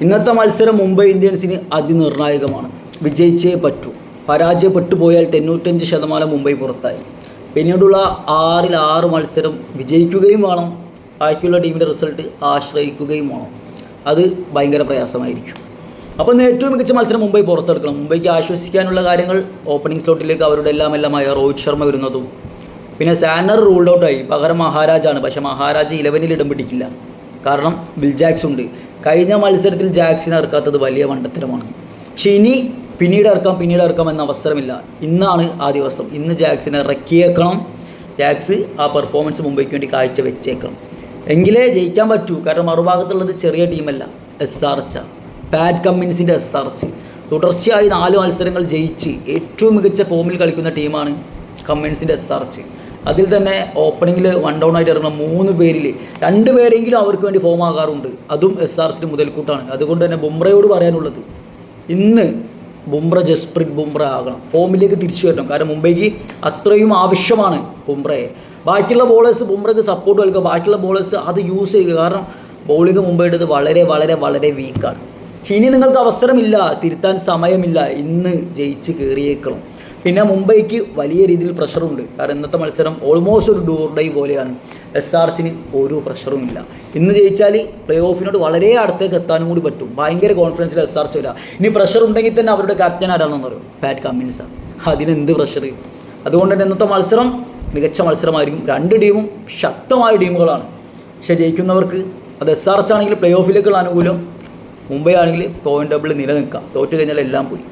ഇന്നത്തെ മത്സരം മുംബൈ ഇന്ത്യൻസിന് അതിനിർണായകമാണ്. വിജയിച്ചേ പറ്റൂ. പരാജയപ്പെട്ടു പോയാൽ 95% മുംബൈ പുറത്തായി. പിന്നീടുള്ള 6 മത്സരം വിജയിക്കുകയും വേണം, ബാക്കിയുള്ള ടീമിൻ്റെ റിസൾട്ട് ആശ്രയിക്കുകയും വേണം. അത് ഭയങ്കര പ്രയാസമായിരിക്കും. അപ്പോൾ ഇന്ന് ഏറ്റവും മികച്ച മത്സരം മുംബൈ പുറത്തെടുക്കണം. മുംബൈക്ക് ആശ്വസിക്കാനുള്ള കാര്യങ്ങൾ ഓപ്പണിംഗ് സ്ലോട്ടിലേക്ക് അവരുടെ എല്ലാമായ രോഹിത് ശർമ്മ വരുന്നതും, പിന്നെ സാനർ റൂൾഡ് ഔട്ടായി, പകരം മഹാരാജാണ്. പക്ഷേ മഹാരാജ് 11 ഇടം പിടിക്കില്ല, കാരണം വിൽ ജാക്സ് ഉണ്ട്. കഴിഞ്ഞ മത്സരത്തിൽ ജാക്സിനെ ഇറക്കാത്തത് വലിയ മണ്ടത്തരമാണ്. പക്ഷേ ഇനി പിന്നീട് ഇറക്കാം എന്ന അവസരമില്ല. ഇന്നാണ് ആ ദിവസം. ഇന്ന് ജാക്സിനെ ഇറക്കിയേക്കണം. ജാക്സ് ആ പെർഫോമൻസ് മുംബൈക്ക് വേണ്ടി കാഴ്ച വെച്ചേക്കണം, എങ്കിലേ ജയിക്കാൻ പറ്റൂ. കാരണം മറുഭാഗത്തുള്ളത് ചെറിയ ടീമല്ല, SRH, പാറ്റ് കമ്മിൻസിൻ്റെ SRH. തുടർച്ചയായി 4 മത്സരങ്ങൾ ജയിച്ച് ഏറ്റവും മികച്ച ഫോമിൽ കളിക്കുന്ന ടീമാണ് കമ്മിൻസിൻ്റെ SRH. അതിൽ തന്നെ ഓപ്പണിങ്ങിൽ 1 ഡൗൺ ആയിട്ട് ഇറങ്ങുന്ന 3 പേരിൽ 2 പേരെങ്കിലും അവർക്ക് വേണ്ടി ഫോം ആകാറുണ്ട്. അതും SRH മുതൽക്കൂട്ടാണ്. അതുകൊണ്ട് തന്നെ ബുംറയോട് പറയാനുള്ളത്, ഇന്ന് ജസ്പ്രീത് ബുംറ ആകണം, ഫോമിലേക്ക് തിരിച്ചു വരണം. കാരണം മുംബൈക്ക് അത്രയും ആവശ്യമാണ് ബുംറയെ. ബാക്കിയുള്ള ബോളേഴ്സ് ബുംറയ്ക്ക് സപ്പോർട്ട് നൽകുക, ബാക്കിയുള്ള ബോളേഴ്സ് അത് യൂസ് ചെയ്യുക. കാരണം ബൗളിംഗ് മുംബൈയുടേത് വളരെ വീക്കാണ്. ഇനി നിങ്ങൾക്ക് അവസരമില്ല, തിരുത്താൻ സമയമില്ല. ഇന്ന് ജയിച്ച് കയറിയേക്കണം. പിന്നെ മുംബൈക്ക് വലിയ രീതിയിൽ പ്രഷറുണ്ട്. കാരണം ഇന്നത്തെ മത്സരം ഓൾമോസ്റ്റ് ഒരു ഡോർ ഡൈ പോലെയാണ്. SRHന് ഒരു പ്രഷറും ഇല്ല. ഇന്ന് ജയിച്ചാൽ പ്ലേ ഓഫിനോട് വളരെ അടുത്തേക്ക് എത്താനും കൂടി പറ്റും. ഭയങ്കര കോൺഫിഡൻസിൽ SRH വരിക. ഇനി പ്രഷർ ഉണ്ടെങ്കിൽ തന്നെ അവരുടെ ക്യാപ്റ്റൻ ആരാണെന്ന് പറയും, പാറ്റ് കമ്മിൻസാണ്. അതിനെന്ത് പ്രഷർ? അതുകൊണ്ട് തന്നെ ഇന്നത്തെ മത്സരം മികച്ച മത്സരമായിരിക്കും. 2 ടീമും ശക്തമായ ടീമുകളാണ്. പക്ഷേ ജയിക്കുന്നവർക്ക് അത് SRH ആണെങ്കിൽ പ്ലേ ഓഫിലേക്കുള്ള ആനുകൂല്യം, മുംബൈ ആണെങ്കിൽ പോയിന്റ് ടേബിളിൽ നിലനിൽക്കാം. തോറ്റു കഴിഞ്ഞാൽ എല്ലാം പോയി.